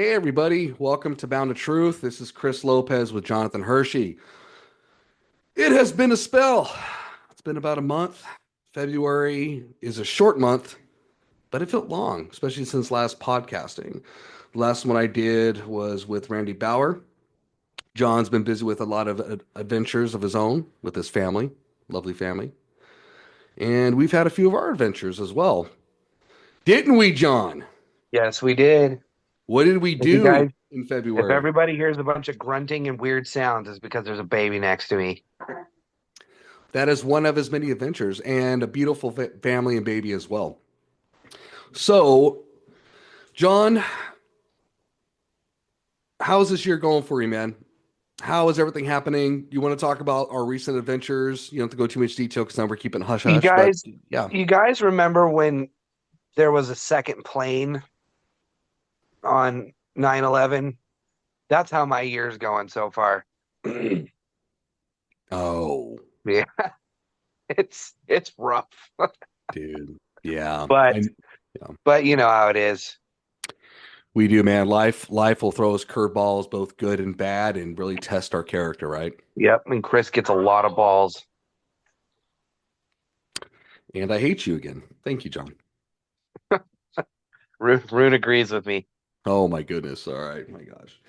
Hey, everybody. Welcome to Bound to Truth. This is Chris Lopez with Jonathan Hershey. It has been a spell. It's been about a month. February is a short month, but it felt long, especially since last podcasting. The last one I did was with Randy Bauer. John's been busy with a lot of adventures of his own with his family, lovely family. And we've had a few of our adventures as well. Didn't we, John? Yes, we did. What did we If you do guys, in if February? everybody hears a bunch of grunting and weird sounds, it's because there's a baby next to me. That is one of his many adventures and a beautiful family and baby as well. So, John, how's this year going for you, man? How is everything happening? You want to talk about our recent adventures? You don't have to go too much detail because now we're keeping hush You hush, but guys, yeah, you guys remember when there was a second plane on 9/11? That's how my year's going so far. oh, Yeah, it's rough. dude, yeah, But yeah, but you know how it is. we do, man. Life will throw us curveballs, both good and bad, and really test our character, right? Yep, and Chris gets a lot of balls. And I hate you again. Thank you, John. Rune agrees with me. Oh my goodness. All right, my gosh.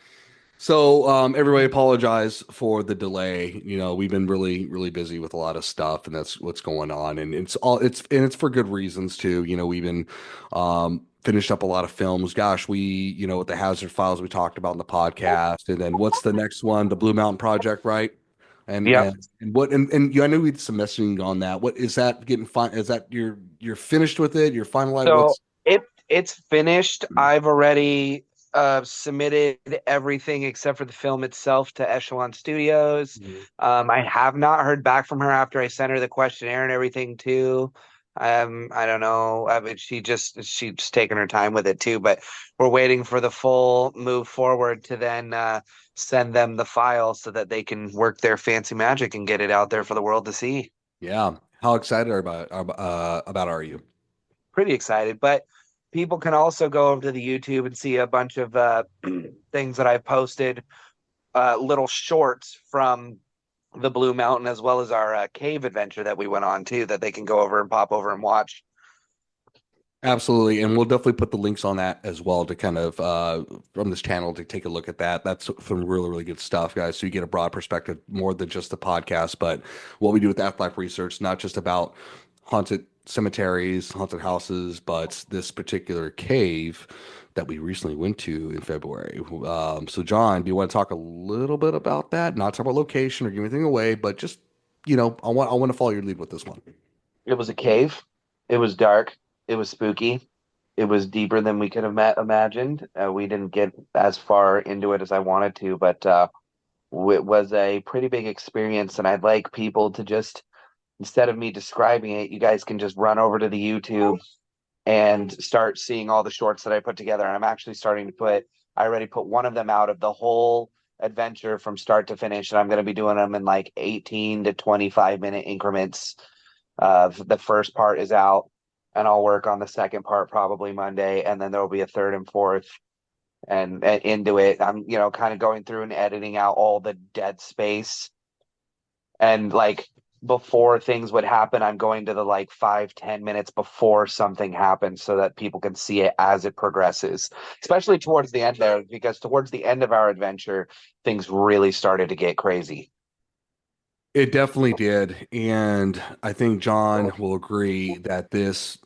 So, everybody apologize for the delay. You know, we've been really busy with a lot of stuff, and that's what's going on. And it's for good reasons too. You know, we've been finished up a lot of films. Gosh, with the Hazard Files we talked about in the podcast, and then what's the next one? The Blue Mountain Project, right? And Yep. and and what and I know we did some messaging on that. What is that getting fine? Is that you're finished with it? You're finalized? So What's it's finished. I've already submitted everything except for the film itself to Echelon Studios. Mhm. I have not heard back from her after I sent her the questionnaire and everything too. I don't know. I mean, she's taking her time with it too, but we're waiting for the full move forward to then send them the file so that they can work their fancy magic and get it out there for the world to see. Yeah. How excited about are you? Pretty excited. But people can also go over to the YouTube and see a bunch of things that I've posted, little shorts from the Blue Mountain as well as our cave adventure that we went on too, that they can go over and pop over and watch. Absolutely, and we'll definitely put the links on that as well to kind of from this channel to take a look at that. That's some really good stuff, guys. So you get a broad perspective more than just the podcast, but what we do with Afterlife Research, not just about haunted cemeteries, haunted houses, but this particular cave that we recently went to in February. So, John, do you want to talk a little bit about that? Not talk about location or give anything away, but just I want to follow your lead with this one. It was a cave. It was dark. It was spooky. It was deeper than we could have imagined. We didn't get as far into it as I wanted to, but it was a pretty big experience. And I'd like people to just, instead of me describing it, you guys can just run over to the YouTube and start seeing all the shorts that I put together. And I'm actually starting to I already put one of them out of the whole adventure from start to finish. And I'm going to be doing them in like 18 to 25-minute increments. The first part is out, and I'll work on the second part probably Monday. And then there will be a third and fourth and into it. I'm, kind of going through and editing out all the dead space and like before things would happen, I'm going to the like 5, 10 minutes before something happens so that people can see it as it progresses, especially towards the end there, because towards the end of our adventure, things really started to get crazy. It definitely did. And I think John will agree that this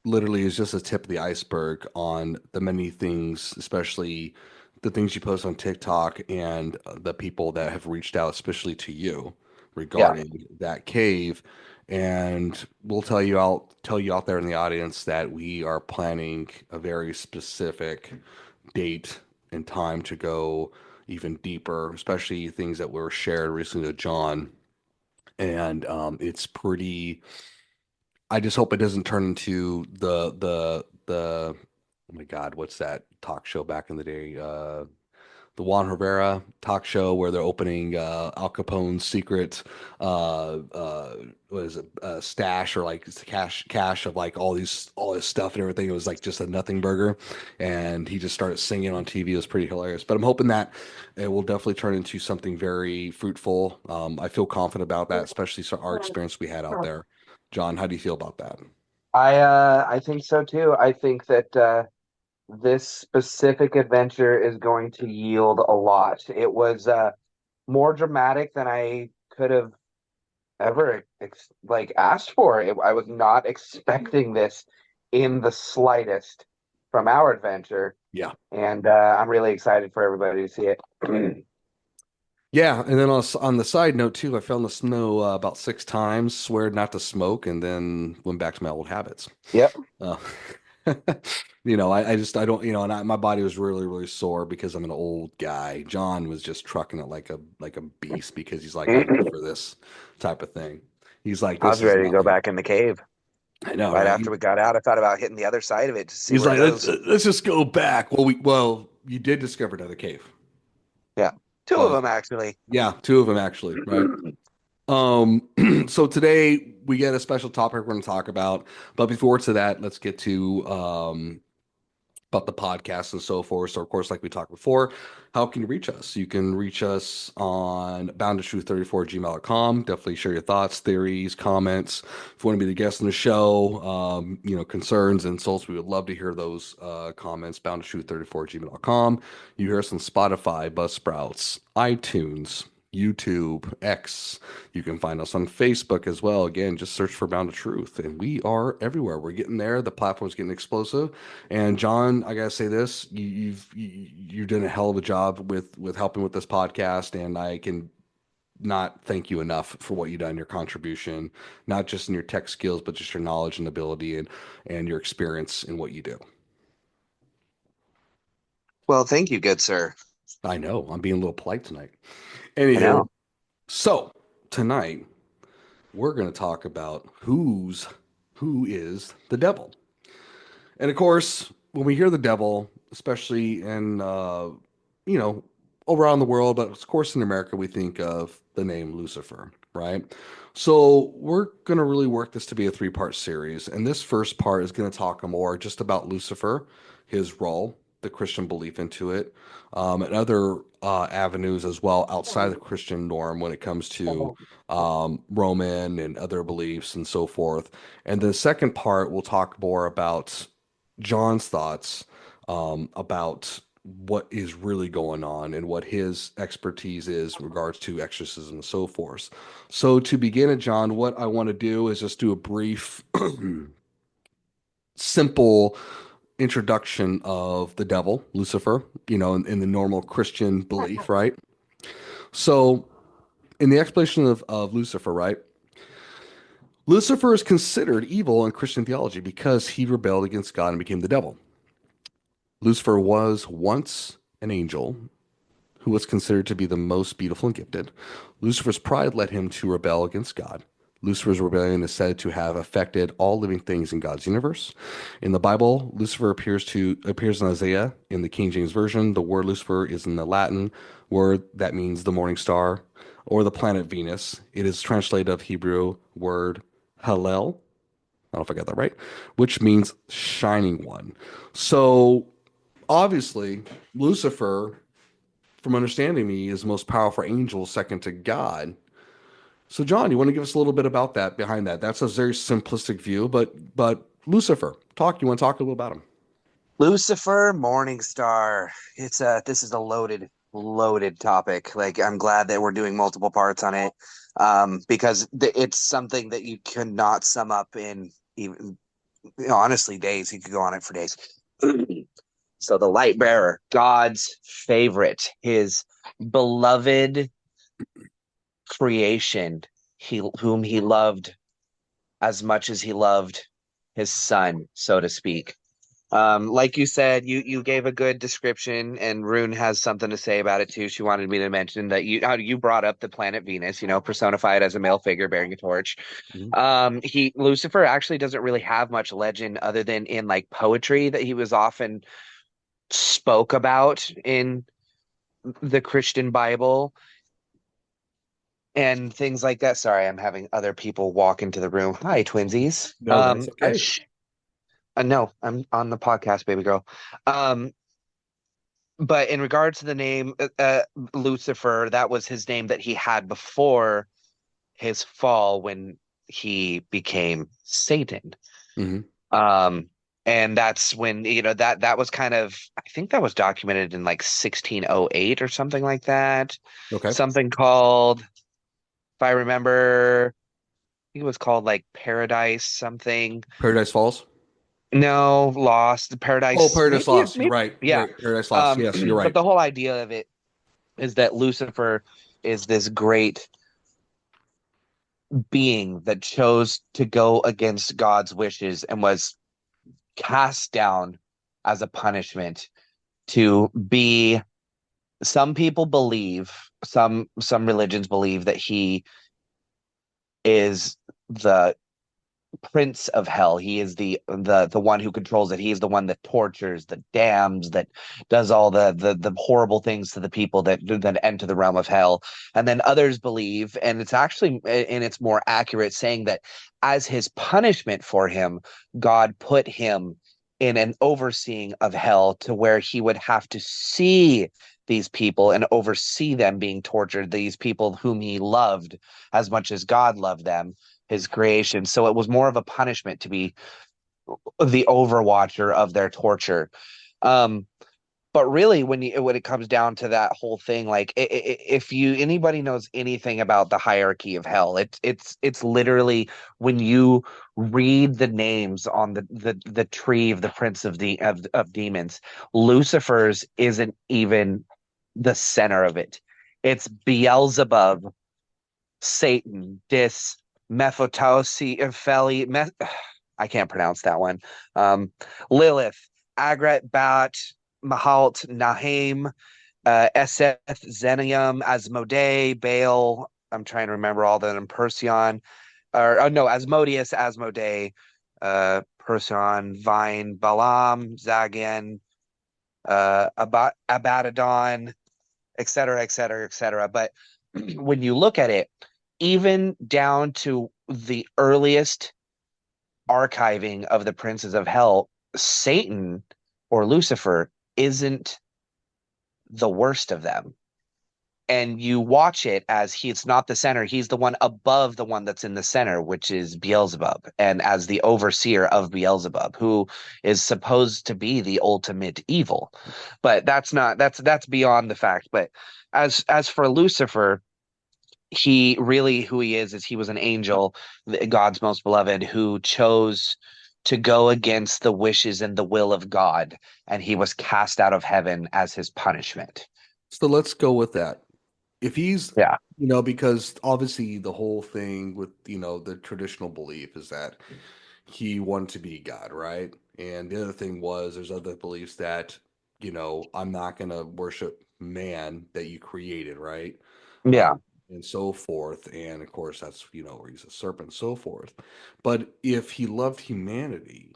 literally is just a tip of the iceberg on the many things, especially the things you post on TikTok and the people that have reached out, especially to you Yeah. regarding that cave. And we'll tell you out there in the audience that we are planning a very specific date and time to go even deeper, especially things that were shared recently to John. And it's pretty. I just hope it doesn't turn into the. Oh my God, what's that talk show back in the day? the Juan Rivera talk show where they're opening Al Capone's secret what is it stash, or like it's the cache of like all this stuff and everything. It was like just a nothing burger, and he just started singing on TV. It was pretty hilarious. But I'm hoping that it will definitely turn into something very fruitful. I feel confident about that, especially our experience we had out there. John, how do you feel about that? I think so too. I think that this specific adventure is going to yield a lot. It was more dramatic than I could have ever like asked for. I was not expecting this in the slightest from our adventure, Yeah. and I'm really excited for everybody to see it. Yeah, and then on the side note too, I fell in the snow about 6 times, swear not to smoke, and then went back to my old habits. Yep. Uh, I just I don't and my body was really really sore because I'm an old guy. John was just trucking it like a beast because he's like, I'm ready for this type of thing. He's like, I this was is ready to go nothing. back in the cave. I know, Right right? after we got out, I thought about hitting the other side of it to see He's where it like, goes. let's just go back. Well, you did discover another cave. Yeah. Two of Uh, them actually. yeah, two of them actually, right? So today we get a special topic we're going to talk about, but before to that, let's get to about the podcast and so forth. So, of course, like we talked before, how can you reach us? You can reach us on bound to truth 34@gmail.com. Definitely share your thoughts, theories, comments. If you want to be the guest on the show, concerns, insults, we would love to hear those comments. Bound to truth 34@gmail.com. You hear us on Spotify, Buzzsprouts, iTunes, YouTube, X. You can find us on Facebook as well. Again, just search for Bound to Truth, and we are everywhere. We're getting there. The platform's getting explosive. And John, I gotta say this: you've done a hell of a job with helping with this podcast, and I can not thank you enough for what you've done, your contribution, not just in your tech skills, but just your knowledge and ability and your experience in what you do. Well, thank you, good sir. I know I'm being a little polite tonight. I Anywho, know. so tonight we're going to talk about who is the devil. And of course, when we hear the devil, especially in you know around the world, but of course in America, we think of the name Lucifer, right? So we're going to really work this to be a three-part series, and this first part is going to talk more just about Lucifer, his role, the Christian belief into it, and other avenues as well outside the Christian norm when it comes to Roman and other beliefs and so forth. And the second part, we'll talk more about John's thoughts about what is really going on and what his expertise is in regards to exorcism and so forth. So to begin it, John, what I want to do is just do a brief, simple introduction of the devil, Lucifer, in the normal Christian belief, right? So in the explanation of Lucifer, right? Lucifer is considered evil in Christian theology because he rebelled against God and became the devil. Lucifer was once an angel who was considered to be the most beautiful and gifted. Lucifer's pride led him to rebel against God. Lucifer's rebellion is said to have affected all living things in God's universe. In the Bible, Lucifer appears in Isaiah in the King James Version. The word Lucifer is in the Latin word that means the morning star or the planet Venus. It is translated of Hebrew word Hallel. I don't know if I got that right, which means shining one. So obviously, Lucifer, from understanding me, is the most powerful angel second to God. So, John, you want to give us a little bit about that behind that? That's a very simplistic view, but Lucifer, you want to talk a little about him? Lucifer, Morning Star. This is a loaded topic. Like I'm glad that we're doing multiple parts on it. Because it's something that you cannot sum up in even honestly days. You could go on it for days. So the light bearer, God's favorite, his beloved creation, whom he loved as much as he loved his son, so to speak. Like you said, you gave a good description, and Rune has something to say about it too. She wanted me to mention that how you brought up the planet Venus, personified as a male figure bearing a torch. Mhm. He Lucifer actually doesn't really have much legend other than in like poetry that he was often spoke about in the Christian Bible and things like that. Sorry, I'm having other people walk into the room. Hi, twinsies. No, that's okay. No, I'm on the podcast, baby girl. Um, but in regards to the name Lucifer, that was his name that he had before his fall when he became Satan. Hmm. Um, and that's when, that was kind of, I think that was documented in like 1608 or something like that. Okay. Something called, if I remember, I think it was called like Paradise something. Paradise Falls. No, Lost, Oh, Paradise, Paradise maybe, Lost. You're maybe, right. You're yeah. right. Paradise Lost. Yes, you're But right. the whole idea of it is that Lucifer is this great being that chose to go against God's wishes and was cast down as a punishment to be, some people believe, some religions believe that he is the prince of hell. He is the one who controls it. He is the one that tortures, that damns, that does all the horrible things to the people that enter the realm of hell. And then others believe, and it's actually, and it's more accurate, saying that as his punishment for him, God put him in an overseeing of hell to where he would have to see these people and oversee them being tortured, these people whom he loved as much as God loved them, his creation. So it was more of a punishment to be the overwatcher of their torture. Um, but really, when it comes down to that whole thing, like if you anybody knows anything about the hierarchy of hell, it's literally when you read the names on the tree of the prince of demons, Lucifer's isn't even the center of it. It's Beelzebub, Satan, Dis, Mephotausi, Feli, I can't pronounce that one. Um, Lilith, Agret, Bat, Mahalt, Nahaim, Eseth, Zenium, Asmodee, Baal. I'm trying to remember all that. And Perseon, or oh, no, Asmodeus, Asmodee, Perseon, Vine, Balaam, Zagan, Abaddon, et cetera, et cetera, et cetera. But when you look at it, even down to the earliest archiving of the princes of hell, Satan or Lucifer isn't the worst of them. And you watch it as he's not the center, he's the one above the one that's in the center, which is Beelzebub, and as the overseer of Beelzebub, who is supposed to be the ultimate evil. But that's beyond the fact. But as for Lucifer, he really, who he is he was an angel, God's most beloved, who chose to go against the wishes and the will of God, and he was cast out of heaven as his punishment. So let's go with that. If he's, Yeah. because obviously the whole thing with, the traditional belief is that he wanted to be God, right? And the other thing was there's other beliefs that, I'm not going to worship man that you created, right? Yeah. And so forth. And of course, that's, where he's a serpent, so forth. But if he loved humanity,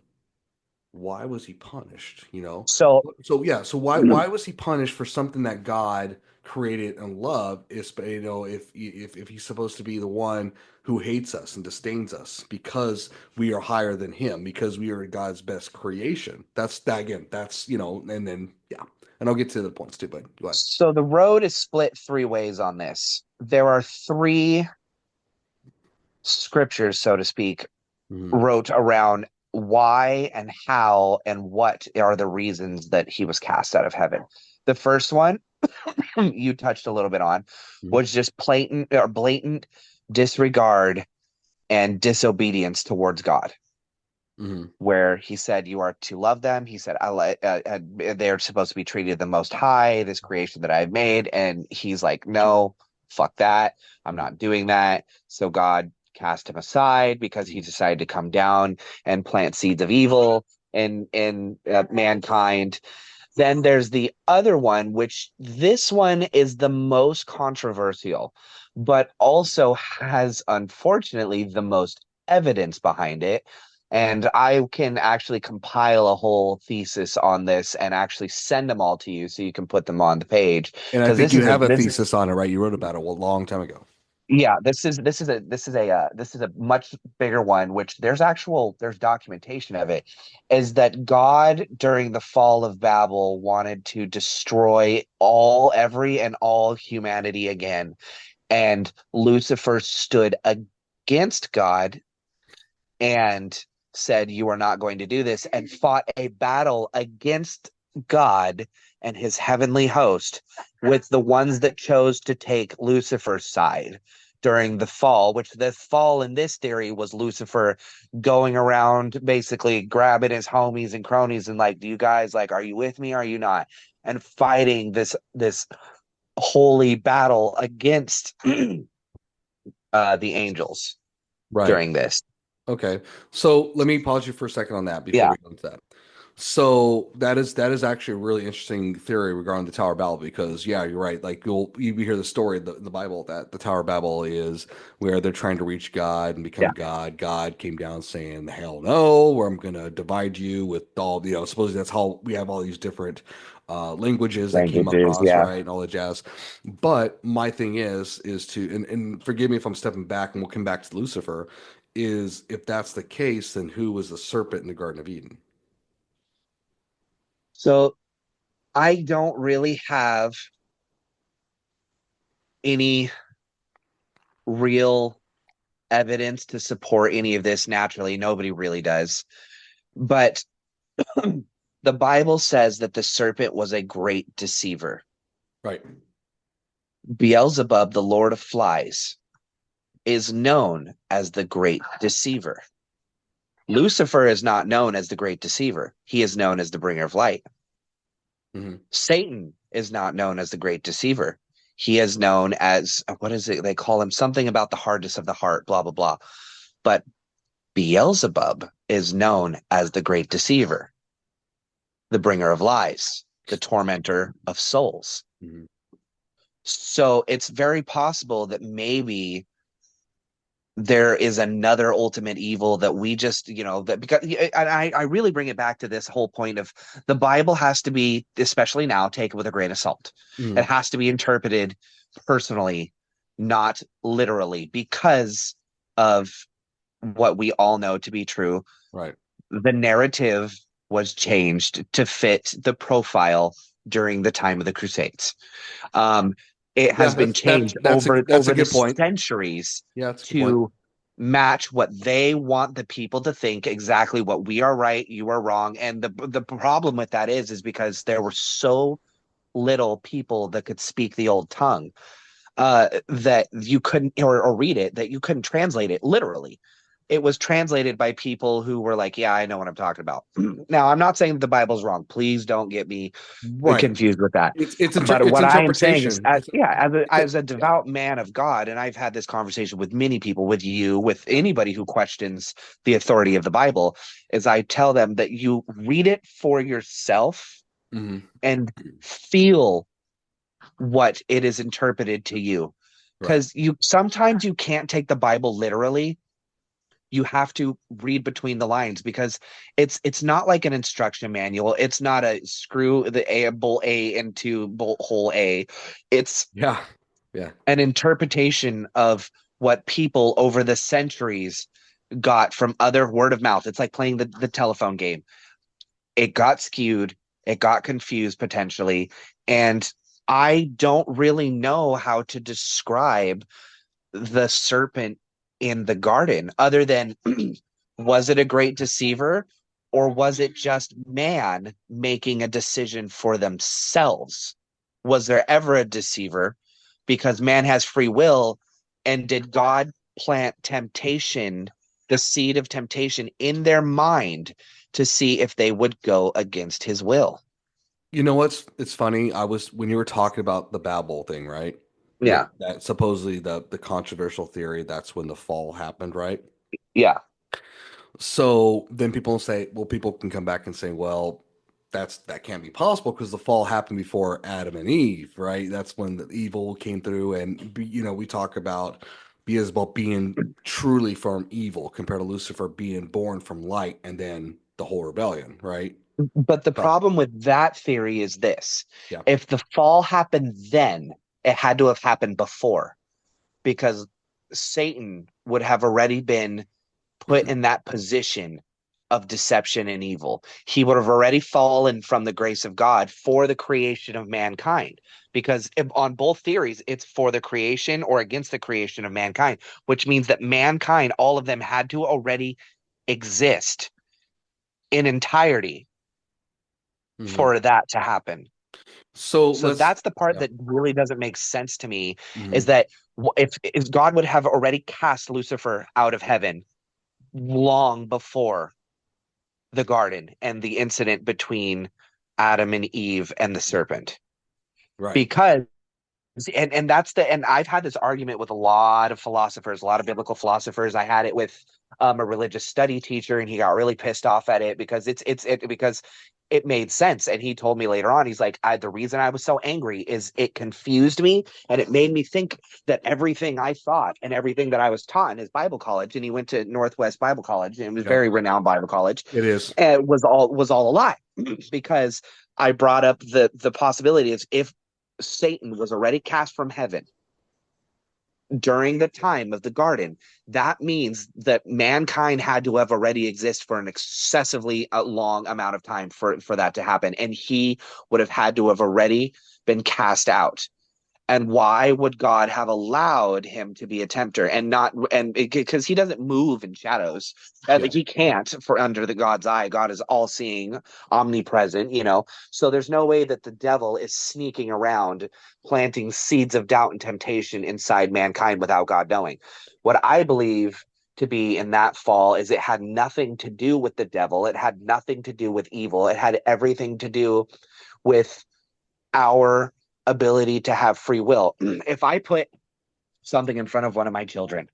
why was he punished? So So yeah, so why was he punished for something that God created and loved? Is if he's supposed to be the one who hates us and disdains us because we are higher than him, because we are God's best creation. That's that again. That's and then yeah, and I'll get to the points too. But go ahead. so the road is split three ways on this. There are three scriptures, so to speak, Mhm. wrote around why and how and what are the reasons that he was cast out of heaven. The first one you touched a little bit on Mhm. was just blatant disregard and disobedience towards God, Mhm. where he said, "You are to love them." He said, they're supposed to be treated the most high, this creation that I've made." And he's like, "No, fuck that. I'm Mhm. not doing that." So God cast him aside because he Mhm. decided to come down and plant seeds of evil in mankind. Then there's the other one, which this one is the most controversial, but also has, unfortunately, the most evidence behind it. And I can actually compile a whole thesis on this and actually send them all to you so you can put them on the page. And I Because think this you is a have a this thesis on it, right? You wrote about it a long time ago. yeah, this is a much bigger one, which there's documentation of it, is that God during the fall of Babel wanted to destroy every and all humanity again. And Lucifer stood against God and said, "You are not going to do this," and fought a battle against God and his heavenly host with the ones that chose to take Lucifer's side during the fall, which the fall in this theory was Lucifer going around basically grabbing his homies and cronies and like, do you guys like, are you with me? Are you not? And fighting this holy battle against the angels Right. during this. Okay. So let me pause you for a second on that before Yeah, we go into that. So that is actually a really interesting theory regarding the Tower of Babel because yeah, you're right. Like you hear the story in the Bible that the Tower of Babel is where they're trying to reach God and become yeah. God. God came down saying, "Hell no, where I'm gonna divide you with all supposedly that's how we have all these different languages that came Languages, across, yeah. right, and all that jazz. But my thing is to and forgive me if I'm stepping back, and we'll come back to Lucifer is if that's the case, then who was the serpent in the Garden of Eden? So I don't really have any real evidence to support any of this naturally. Nobody really does. But the Bible says that the serpent was a great deceiver. Right. Beelzebub, the Lord of Flies, is known as the great deceiver. Lucifer is not known as the great deceiver. He is known as the bringer of light. Hmm. Satan is not known as the great deceiver. He is known as, what is it? They call him something about the hardness of the heart, blah, blah, blah. But Beelzebub is known as the great deceiver, the bringer of lies, the tormentor of souls. Hmm. So it's very possible that maybe there is another ultimate evil that we just, that because and I really bring it back to this whole point of the Bible has to be, especially now, taken with a grain of salt. It Hmm. has to be interpreted personally, not literally, because of what we all know to be true. Right. The narrative was changed to fit the profile during the time of the Crusades. Um, it Yeah, has been changed that's a over the good point. centuries Yeah, that's a good point. to match what they want the people to think exactly what we are right, you are wrong. And the problem with that is because there were so little people that could speak the old tongue that you couldn't or read it, that you couldn't translate it literally. It was translated by people who were like, yeah, I know what I'm talking about. Now, I'm not saying the Bible's wrong. Please don't get me Right. confused with that. But It's what I am saying is, interpretation. yeah, Because as a yeah. devout man of God, and I've had this conversation with many people, with you, with anybody who questions the authority of the Bible, is I tell them that you read it for yourself Hmm. and feel what it is interpreted to you, Right. because you sometimes you can't take the Bible literally. You have to read between the lines because it's not like an instruction manual. It's not a screw the a bolt a into bolt hole a. It's Yeah. Yeah. an interpretation of what people over the centuries got from other word of mouth. It's like playing the telephone game. It got skewed, it got confused potentially, and I don't really know how to describe the serpent in the garden other than was it a great deceiver, or was it just man making a decision for themselves? Was there ever a deceiver? Because man has free will, and did God plant temptation, the seed of temptation in their mind to see if they would go against his will? You know what's it's funny? I was when you were talking about the Babel thing, right? With Yeah, that supposedly the controversial theory, that's when the fall happened, right? yeah, So then people say, well, people can come back and say, well, that can't be possible because the fall happened before Adam and Eve, right? That's when the evil came through, and we talk about Beelzebub being truly from evil compared to Lucifer being born from light and then the whole rebellion, right? But the But problem with that theory is this. yeah. If the fall happened then, it had to have happened before, because Satan would have already been put in that position of deception and evil. He would have already fallen from the grace of God for the creation of mankind. Because on both theories, it's for the creation or against the creation of mankind, which means that mankind, all of them, had to already exist in entirety Hmm. for that to happen. So So let's, that's the part yeah. that really doesn't make sense to me, is Hmm. that if God would have already cast Lucifer out of heaven long before the garden and the incident between Adam and Eve and the serpent. Right. Because and that's the and I've had this argument with a lot of philosophers, a lot of biblical philosophers. I had it with a religious study teacher, and he got really pissed off at it because because it made sense. And he told me later on, he's like, the reason I was so angry is it confused me and it made me think that everything I thought and everything that I was taught in his Bible college, and he went to Northwest Bible College, and it was Yep. very renowned Bible college, It is. was all a lie. Because I brought up the possibility of, if Satan was already cast from heaven during the time of the garden, that means that mankind had to have already exist for an excessively long amount of time for that to happen. And he would have had to have already been cast out. And why would God have allowed him to be a tempter and not, and because he doesn't move in shadows, Yeah. like he can't, for under the God's eye. God is all seeing, omnipresent, so there's no way that the devil is sneaking around planting seeds of doubt and temptation inside mankind without God knowing. What I believe to be in that fall is it had nothing to do with the devil. It had nothing to do with evil. It had everything to do with our ability to have free will. If I put something in front of one of my children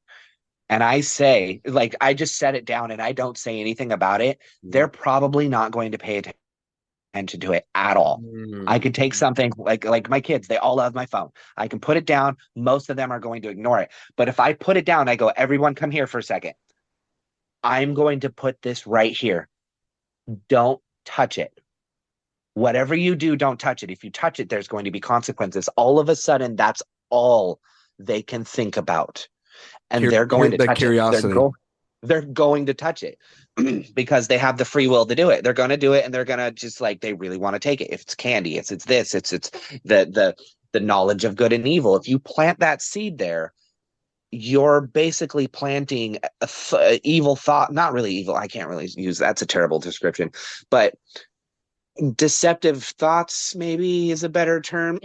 and I say, like, I just set it down and I don't say anything about it, Mhm. they're probably not going to pay attention to it at all. I Mhm. could take something like my kids, they all love my phone. I can put it down. Most of them are going to ignore it. But if I put it down, I go, everyone come here for a second. I'm going to put this right here. Don't touch it. Whatever you do, don't touch it. If you touch it, there's going to be consequences. All of a sudden, that's all they can think about. And they're going to The touch it. curiosity. They're going to touch it because they have the free will to do it. They're going to do it, and they're going to just, like, they really want to take it. If it's candy, it's this, it's the knowledge of good and evil. If you plant that seed there, you're basically planting evil thought, not really evil. I can't really use that's a terrible description, but deceptive thoughts maybe is a better term.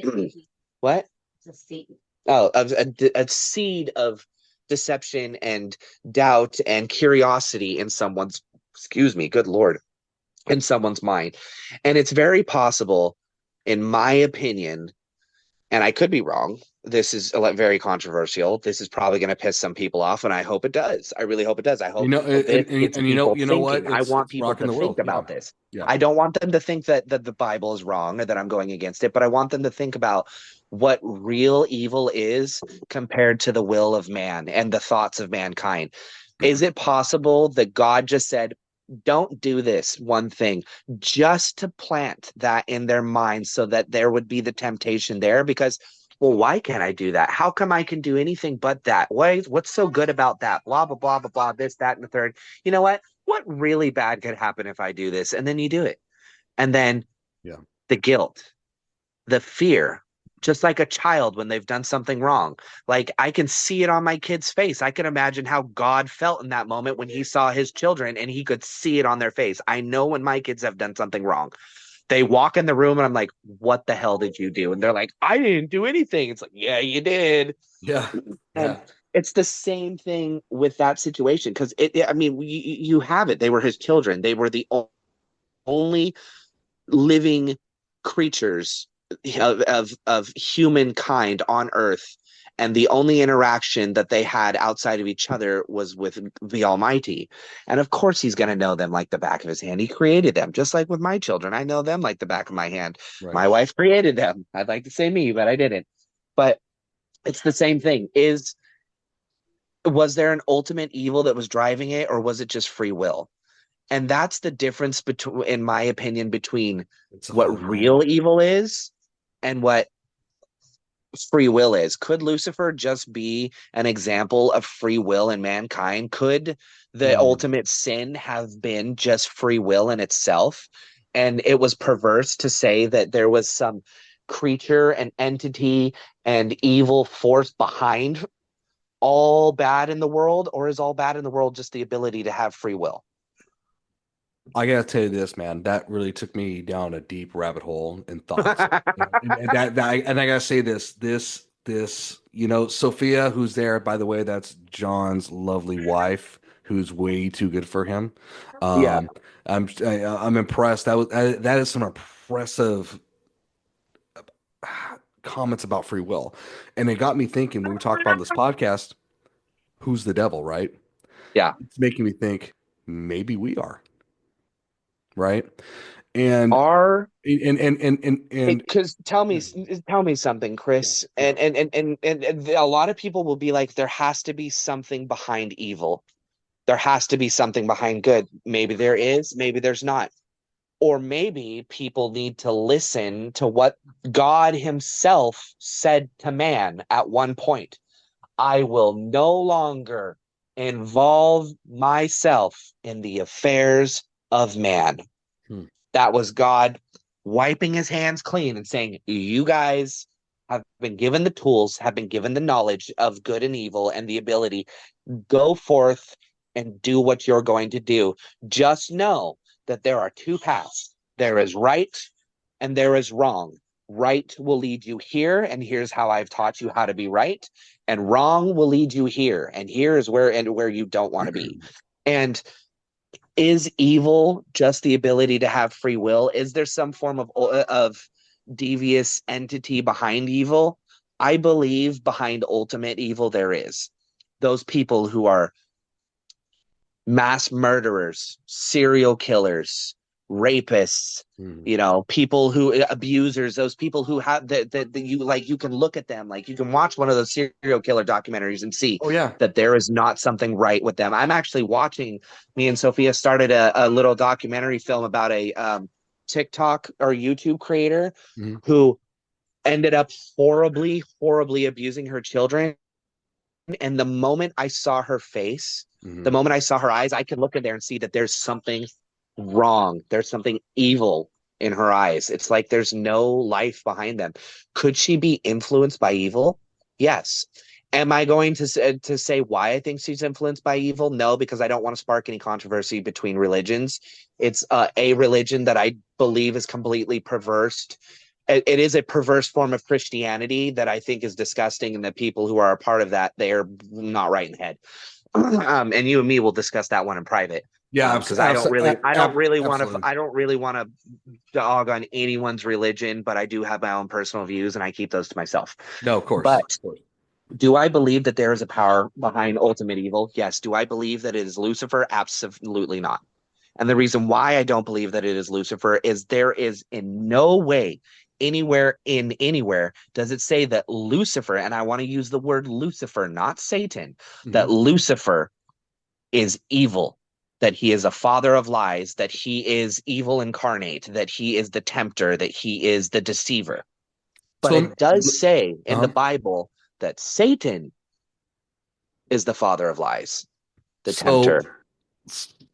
What? It's a seed. Oh, a seed of deception and doubt and curiosity in someone's, excuse me, good Lord, in someone's mind. And it's very possible, in my opinion, and I could be wrong. This is very controversial. This is probably going to piss some people off, and I hope it does. I really hope it does. I You hope know, this and, gets and people you know what? thinking. I want It's people rocking to the think world. Yeah. about this. Yeah. I don't want them to think that the Bible is wrong or that I'm going against it, but I want them to think about what real evil is compared to the will of man and the thoughts of mankind. Is it possible that God just said, don't do this one thing, just to plant that in their minds so that there would be the temptation there? Because, well, why can't I do that? How come I can do anything but that? What's so good about that? Blah, blah, blah, blah, blah, this, that, and the third. You know what? What really bad could happen if I do this? And then you do it. And then Yeah. the guilt, the fear, just like a child when they've done something wrong. Like, I can see it on my kid's face. I can imagine how God felt in that moment when he saw his children and he could see it on their face. I know when my kids have done something wrong. They walk in the room and I'm like, what the hell did you do? And they're like, I didn't do anything. It's like, yeah, you did. Yeah. And Yeah. it's the same thing with that situation because I mean, you have it. They were his children. They were the only living creatures of humankind on Earth, and the only interaction that they had outside of each other was with the Almighty. And of course, he's going to know them like the back of his hand. He created them, just like with my children. I know them like the back of my hand. Right. My wife created them. I'd like to say me, but I didn't. But it's the same thing. Was there an ultimate evil that was driving it, or was it just free will? And that's the difference between, in my opinion, between what Oh man. real evil is and what free will is. Could Lucifer just be an example of free will in mankind? Could the Mm. ultimate sin have been just free will in itself? And it was perverse to say that there was some creature and entity and evil force behind all bad in the world, or is all bad in the world just the ability to have free will? I gotta tell you this, man. That really took me down a deep rabbit hole in thoughts. And I gotta say this, Sophia, who's there, by the way, that's John's lovely wife, who's way too good for him. Yeah. Um, I'm impressed. That is some impressive comments about free will, and it got me thinking when we talk about this podcast, who's the devil, right? Yeah. It's making me think maybe we are, right? And Are and because tell me something, yeah, Chris. yeah. And a lot of people will be like, there has to be something behind evil. There has to be something behind good. Maybe there is, maybe there's not. Or maybe people need to listen to what God Himself said to man at one point. I will no longer involve myself in the affairs of man. Hmm. That was God wiping his hands clean and saying, you guys have been given the tools, have been given the knowledge of good and evil and the ability. Go forth and do what you're going to do. Just know that there are two paths. There is right and there is wrong. Right will lead you here, and here's how I've taught you how to be right. And wrong will lead you here, and here is where you don't want to be. And is evil just the ability to have free will? Is there some form of devious entity behind evil? I believe behind ultimate evil there is. Those people who are mass murderers, serial killers, rapists, Hmm. people who abusers, those people who have that you like, you can look at them, like you can watch one of those serial killer documentaries and see Oh yeah. that there is not something right with them. I'm actually watching, me and Sophia started a little documentary film about a TikTok or YouTube creator Hmm. who ended up horribly, horribly abusing her children. And the moment I saw her face, the Hmm. moment I saw her eyes, I could look in there and see that there's something wrong. There's something evil in her eyes. It's like there's no life behind them. Could she be influenced by evil? Yes. Am I going to say why I think she's influenced by evil? No, because I don't want to spark any controversy between religions. It's a religion that I believe is completely perverse. It is a perverse form of Christianity that I think is disgusting, and the people who are a part of that, they are not right in the head. And you and me will discuss that one in private. Yeah, Because absolutely. I don't really want to dog on anyone's religion, but I do have my own personal views, and I keep those to myself. No, of course. But Of course. do I believe that there is a power behind ultimate evil? Yes. Do I believe that it is Lucifer? Absolutely not. And the reason why I don't believe that it is Lucifer is there is in no way, anywhere does it say that Lucifer, and I want to use the word Lucifer, not Satan, that Hmm. Lucifer is evil, that he is a father of lies, that he is evil incarnate, that he is the tempter, that he is the deceiver. But So, it does say in the uh, Bible that Satan is the father of lies, the so tempter.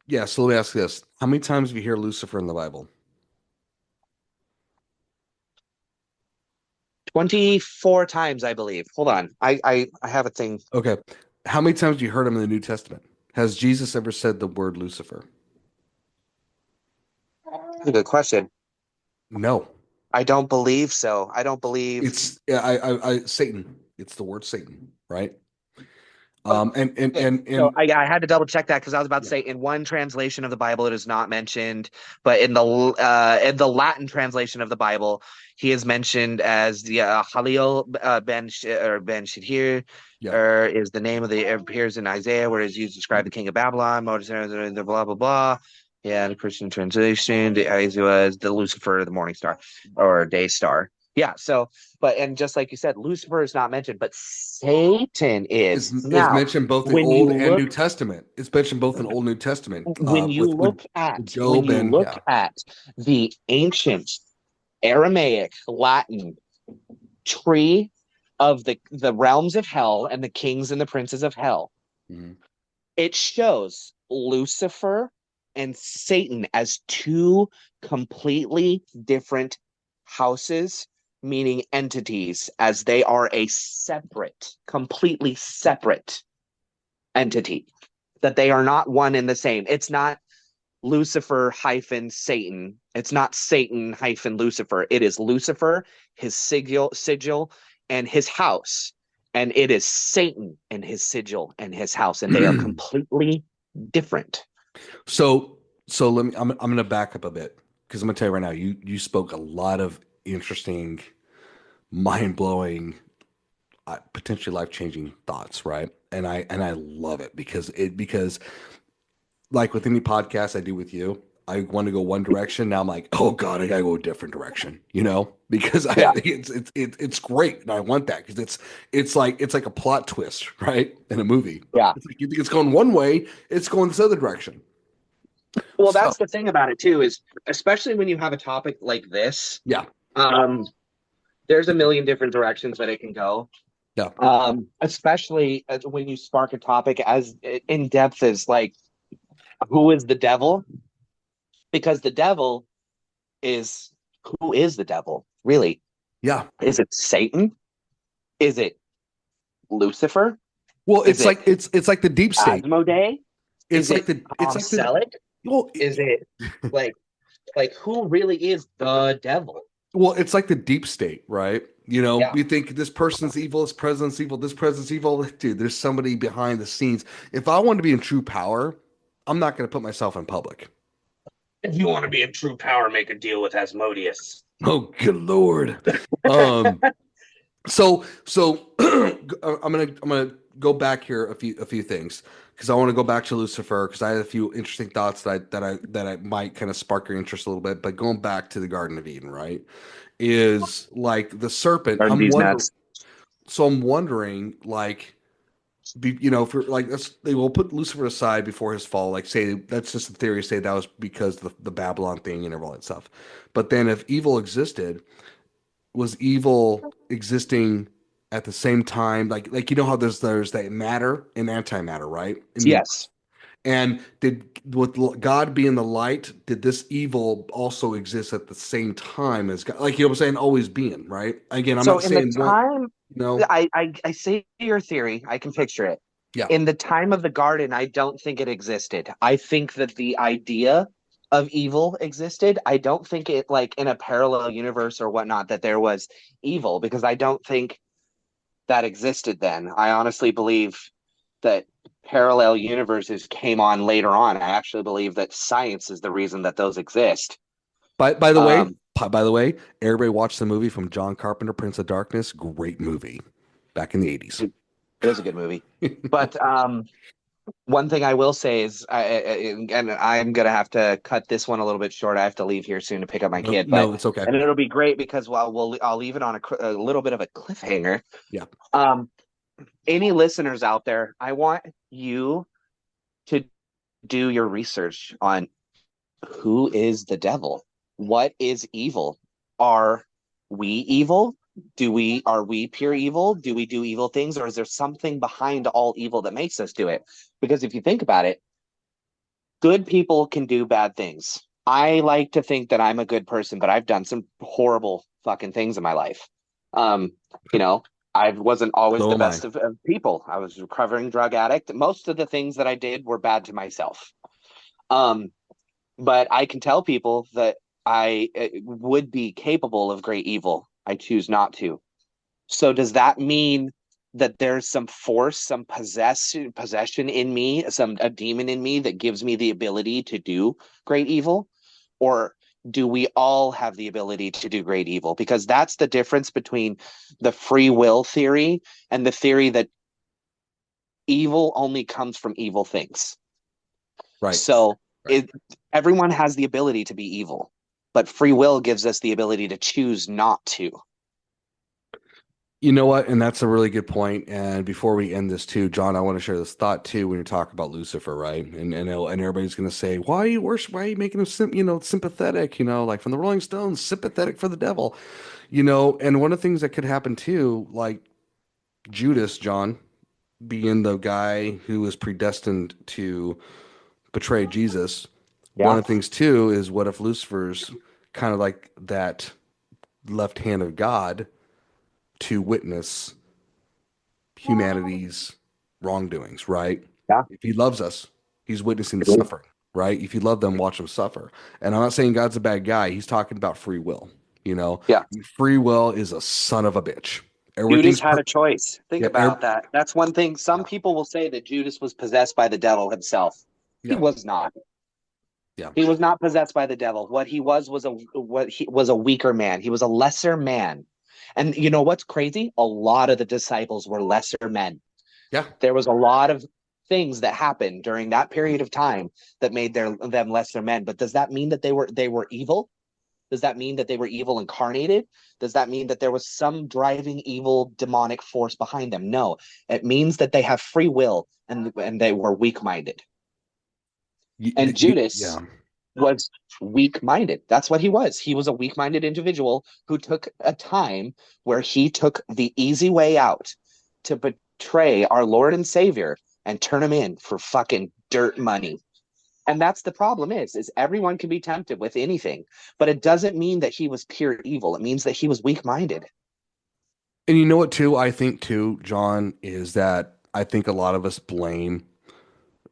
yeah. So let me ask you this: how many times do you hear Lucifer in the Bible? 24 times, I believe. Hold on. I have a thing. Okay. How many times have you heard him in the New Testament? Has Jesus ever said the word Lucifer? That's a good question. No. I don't believe so. I don't believe. It's yeah, Satan. It's the word Satan, right? Okay. So And I had to double check that because I was about to yeah, say in one translation of the Bible it is not mentioned, but in the Latin translation of the Bible he is mentioned as the Halil Ben Shihir, yeah. or is the name of the appears in Isaiah where it is used to describe the king of Babylon. Moses, the blah blah blah. Yeah, the Christian translation, the Isaiah is the Lucifer, the morning star or day star. Yeah. So, but and just like you said, Lucifer is not mentioned, but Satan Is is. is Now, mentioned both in when you Old and New look Testament. It's mentioned both in Old and New Testament. when you With look at when Job you and look yeah. at the ancient Aramaic Latin tree of the realms of hell and the kings and the princes of hell, Mhm. it shows Lucifer and Satan as two completely different houses, meaning entities, as they are a separate, completely separate entity, that they are not one and the same. It's not Lucifer hyphen Satan. It's not Satan hyphen Lucifer. It is Lucifer, his sigil, and his house. And it is Satan and his sigil and his house. And they are completely different. So let me. I'm gonna back up a bit because I'm gonna tell you right now. You spoke a lot of interesting, mind blowing, potentially life changing thoughts, right? And I love it because like with any podcast I do with you, I want to go one direction. Now I'm like, oh God, I gotta go a different direction, because Yeah. it's great, and I want that because it's like a plot twist, right, in a movie. Yeah. It's like you think it's going one way, it's going this other direction. Well, So that's the thing about it too, is especially when you have a topic like this, yeah, um, there's a million different directions that it can go. yeah. Especially when you spark a topic as in depth as like who is the devil? Because the devil is who is the devil, really? Yeah. Is it Satan? Is it Lucifer? Well, Is it it's like the deep state. Asmodee? Is it It's Tom like the Selleck? well, Is it like who really is the devil? it's like the deep state, right? Yeah. You think this person's evil, this president's evil, this president's evil. Dude, there's somebody behind the scenes. If I want to be in true power, I'm not going to put myself in public. If you want to be in true power, make a deal with Asmodeus. Oh, good Lord. Um, so I'm gonna go back here a few things because I want to go back to Lucifer because I had a few interesting thoughts that I might kind of spark your interest a little bit. But going back to the Garden of Eden, right? Is like the serpent. Are these nuts? I'm wondering, like, if we're like, they will put Lucifer aside before his fall. Like, say that's just a theory. Say that was because the Babylon thing and all that stuff. But then, if evil existed, was evil existing at the same time? Like how there's that matter and antimatter, right? In the Yes. universe. And with God being the light, did this evil also exist at the same time as God? Like, what I'm saying, always being, right? Again, I'm So not in the saying one, time, you know, I see your theory. I can picture it. yeah. In the time of the garden, I don't think it existed. I think that the idea of evil existed. I don't think it like in a parallel universe or whatnot that there was evil because I don't think that existed then. I honestly believe that parallel universes came on later on. I actually believe that science is the reason that those exist. By the way, Um, everybody watched the movie from John Carpenter, Prince of Darkness. Great movie back in the 80s. it was a good movie, but one thing I will say is, and I'm gonna have to cut this one a little bit short. I have to leave here soon to pick up my No, kid, but no, it's okay. and it'll be great because I'll leave it on a little bit of a cliffhanger. Yeah. Um, any listeners out there, I want you to do your research on who is the devil? What is evil? Are we evil? Are we pure evil? Do we do evil things, or is there something behind all evil that makes us do it? Because if you think about it, good people can do bad things. I like to think that I'm a good person, but I've done some horrible fucking things in my life. Um, you know, I wasn't always So the am I. best of people. I was a recovering drug addict. Most of the things that I did were bad to myself. Um, but I can tell people that I would be capable of great evil. I choose not to. So does that mean that there's some force, some possession in me, some a demon in me that gives me the ability to do great evil? Or do we all have the ability to do great evil? Because that's the difference between the free will theory and the theory that evil only comes from evil things. Right. So Right. it everyone has the ability to be evil, but free will gives us the ability to choose not to. You know what? And that's a really good point. And before we end this too, John, I want to share this thought too when you talk about Lucifer, right? And everybody's going to say, "Why are you worship? Why are you making him sympathetic? Like from the Rolling Stones, sympathetic for the devil." And one of the things that could happen too, like Judas, John, being the guy who was predestined to betray Jesus. One Yeah, of the things too is what if Lucifer's kind of like that left hand of God to witness humanity's wrongdoings, right? yeah, If he loves us, he's witnessing the true. suffering, right? If you love them, watch them suffer. And I'm not saying God's a bad guy. He's talking about free will. You know, Yeah. free will is a son of a bitch. Judas Everything's had a choice. Think yeah, about that. That's one thing. Some yeah, people will say that Judas was possessed by the devil himself. He yeah, was not. yeah, He was not possessed by the devil. What he was a weaker man. He was a lesser man. And you know what's crazy? A lot of the disciples were lesser men. yeah. There was a lot of things that happened during that period of time that made them lesser men. But does that mean that they were evil? Does that mean that they were evil incarnated? Does that mean that there was some driving evil demonic force behind them? No. It means that they have free will and they were weak minded. And Yeah. Judas was weak minded. That's what he was. He was a weak minded individual who took a time where he took the easy way out to betray our Lord and Savior and turn him in for fucking dirt money. And that's the problem is everyone can be tempted with anything, but it doesn't mean that he was pure evil. It means that he was weak minded. And you know what, too, I think, too, John, is that I think a lot of us blame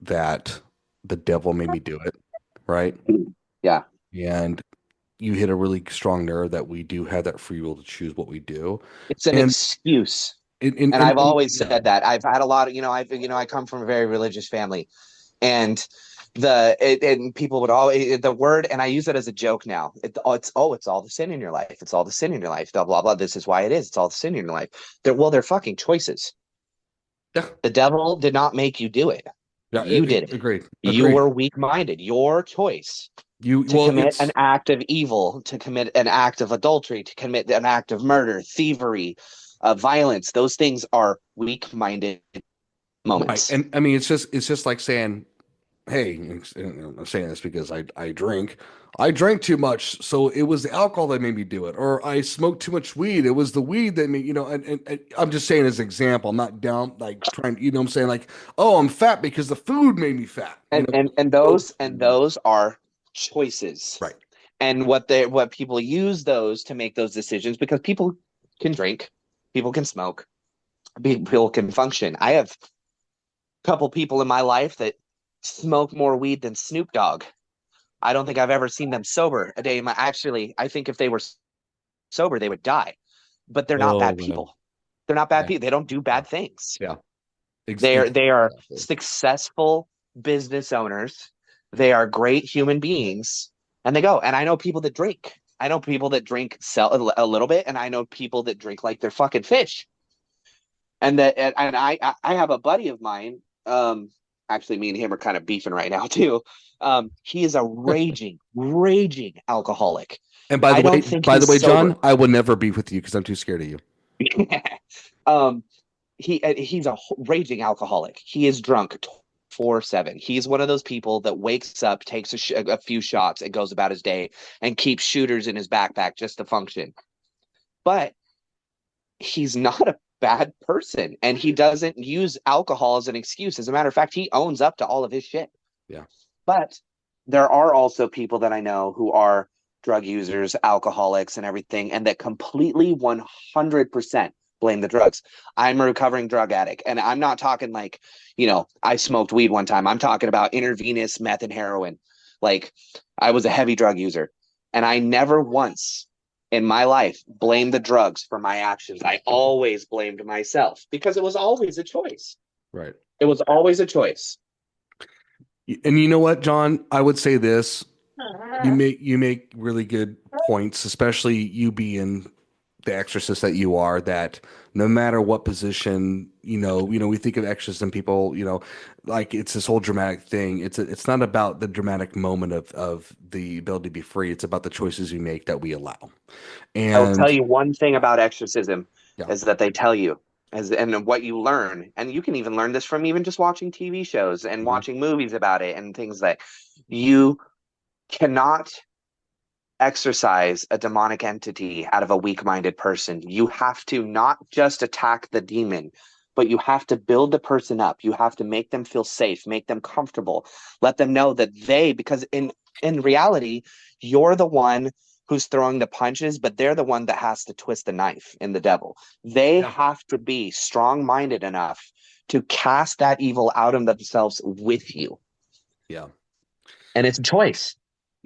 that the devil made me do it, right? Yeah. And you hit a really strong nerve that we do have that free will to choose what we do. It's an And, excuse. and, And and, I've and always yeah, said that. I've had a lot of, I come from a very religious family. And and people would always the word, and I use it as a joke now. It's all the sin in your life. It's all the sin in your life. Blah blah blah. This is why it is. It's all the sin in your life. They're fucking choices. yeah, The devil did not make you do it. yeah, You did it. agreed, You agreed. were weak minded. Your choice to Well, commit an it's, act of evil, to commit an act of adultery, to commit an act of murder, thievery, violence. Those things are weak minded right. moments. And I mean, it's just like saying, hey, and I'm saying this because I drink. I drank too much, so it was the alcohol that made me do it. Or I smoked too much weed. It was the weed that made, and I'm just saying as an example. I'm not down like trying, I'm saying like, oh, I'm fat because the food made me fat. And Those things. those are choices. Right. And what people use those to make those decisions, because people can drink, people can smoke, people can function. I have a couple people in my life that smoke more weed than Snoop Dogg. I don't think I've ever seen them sober a day. Actually, I think if they were sober, they would die. But they're not Oh bad man. people. They're not bad Yeah. people. They don't do Yeah. bad things. Yeah. They are Exactly. successful business owners. They are great human beings, and they go. And I know people that drink. I know people that drink sell a little bit, and I know people that drink like they're fucking fish. And I have a buddy of mine. Actually, me and him are kind of beefing right now too. He is a raging alcoholic. And I don't think by the he's way, sober. John, I will never be with you because I'm too scared of you. um, he's a raging alcoholic. He is drunk 4/7. He's one of those people that wakes up, takes a few shots, and goes about his day, and keeps shooters in his backpack just to function. But he's not a bad person, and he doesn't use alcohol as an excuse. As a matter of fact, he owns up to all of his shit. Yeah. But there are also people that I know who are drug users, alcoholics, and everything, and that completely 100% blame the drugs. I'm a recovering drug addict, and I'm not talking like, I smoked weed one time. I'm talking about intravenous meth and heroin. Like, I was a heavy drug user, and I never once in my life blamed the drugs for my actions. I always blamed myself because it was always a choice. Right. It was always a choice. And you know what, John? I would say this. You make really good points, especially you being the exorcist that you are, that no matter what position, we think of exorcism people, like it's this whole dramatic thing. It's not about the dramatic moment of the ability to be free. It's about the choices we make that we allow. I will tell And you one thing about exorcism. Yeah. is that they tell you and what you learn, and you can even learn this from even just watching TV shows and Hmm. watching movies about it and things like you cannot exorcise a demonic entity out of a weak-minded person. You have to not just attack the demon, but you have to build the person up. You have to make them feel safe, make them comfortable, let them know that because in reality, you're the one who's throwing the punches, but they're the one that has to twist the knife in the devil. They Yeah. have to be strong-minded enough to cast that evil out of themselves with you. Yeah. And it's a choice.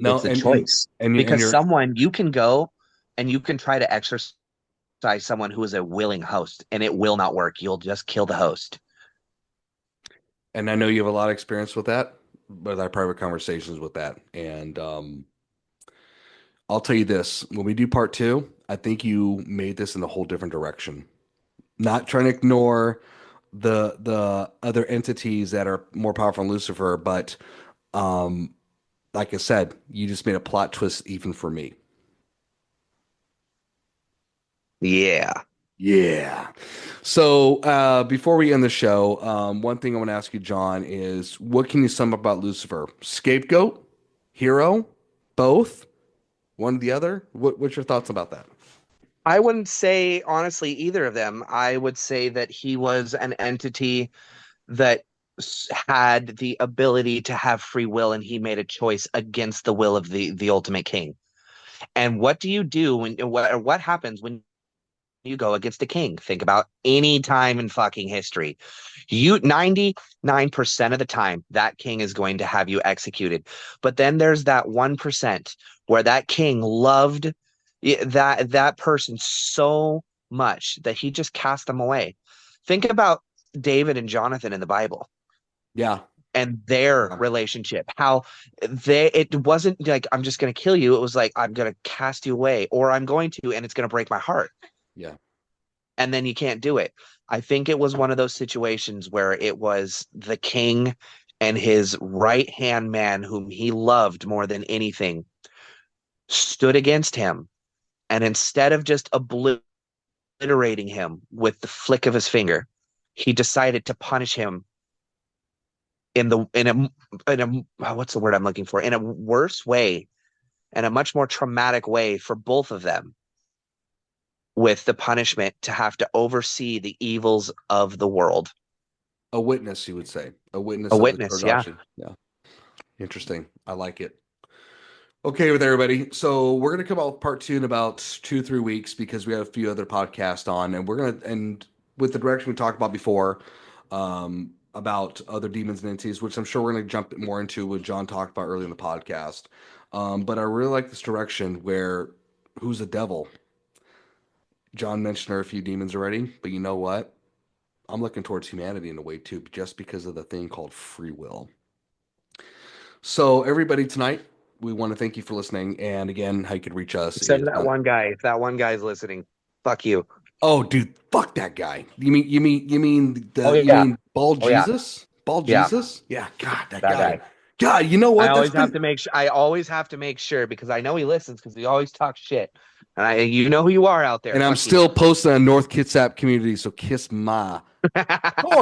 No, It's a choice and because you're someone you can go and you can try to exercise someone who is a willing host and it will not work. You'll just kill the host. and I know you have a lot of experience with that, with our private conversations with that. And I'll tell you this, when we do part two, I think you made this in a whole different direction. Not trying to ignore the other entities that are more powerful than Lucifer, but um, like I said, you just made a plot twist even for me. Yeah. Yeah. So before we end the show, one thing I want to ask you, John, is what can you sum up about Lucifer? Scapegoat? Hero? Both? One or the other? What's your thoughts about that? I wouldn't say honestly either of them. I would say that he was an entity that had the ability to have free will and he made a choice against the will of the ultimate king. And what do you do when what happens when you go against a king? Think about any time in fucking history. You 99% of the time that king is going to have you executed. But then there's that 1% where that king loved that person so much that he just cast them away. Think about David and Jonathan in the Bible Yeah. and their Yeah. relationship. How it wasn't like I'm just going to kill you. It was like I'm going to cast you away or I'm going to and it's going to break my heart Yeah. and then you can't do it. I think it was one of those situations where it was the king and his right hand man, whom he loved more than anything, stood against him. And instead of just obliterating him with the flick of his finger, he decided to punish him in the in a what's the word I'm looking for? In a worse way and a much more traumatic way for both of them with the punishment to have to oversee the evils of the world. A witness, you would say. A A witness of the witness, yeah. transaction. Yeah. Interesting. I like it. Okay, with everybody. So we're gonna come out with part two in about 2, 3 weeks because we have a few other podcasts on, and we're gonna and with the direction we talked about before, about other demons and entities, which I'm sure we're gonna jump more into what John talked about earlier in the podcast. But I really like this direction where who's the devil? John mentioned there are a few demons already, but you know what? I'm looking towards humanity in a way too, just because of the thing called free will. So, everybody, tonight, we want to thank you for listening. And again, how you could reach us Except is for that one guy. If that one guy's listening, fuck you. oh, dude, fuck that guy. Oh You yeah. mean Bald Oh yeah. Jesus? Bald Yeah. Jesus? Yeah, God, that That guy. guy. God, you know I what? That's always have been, to make sure. I always have to make sure because I know he listens because he always talks shit. And you know who you are out there. and I'm Fuck you. still posting on North Kitsap community, so kiss my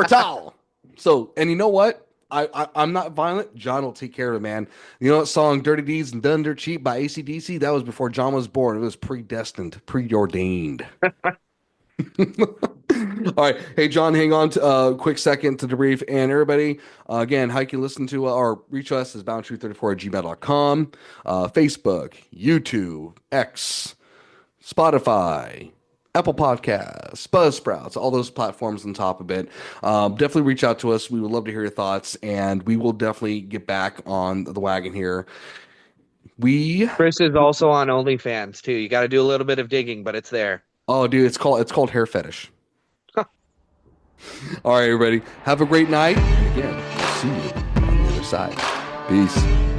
towel. So, and you know what? I'm not violent. John will take care of it, man. You know what song Dirty Deeds and Done Dirt Cheap by AC/DC? That was before John was born. It was predestined, preordained. All right. Hey, John, hang on to a quick second to debrief. And everybody, again, how you can listen to or reach us is boundtruth34 at gmail.com, Facebook, YouTube, X, Spotify, Apple Podcasts, Buzzsprouts, all those platforms on top of it. Definitely reach out to us. We would love to hear your thoughts, and we will definitely get back on the wagon here. We, Chris is also on OnlyFans too. You got to do a little bit of digging, but it's there. oh, dude, it's called hair fetish. All right, everybody, have a great night, and again, we'll see you on the other side. Peace.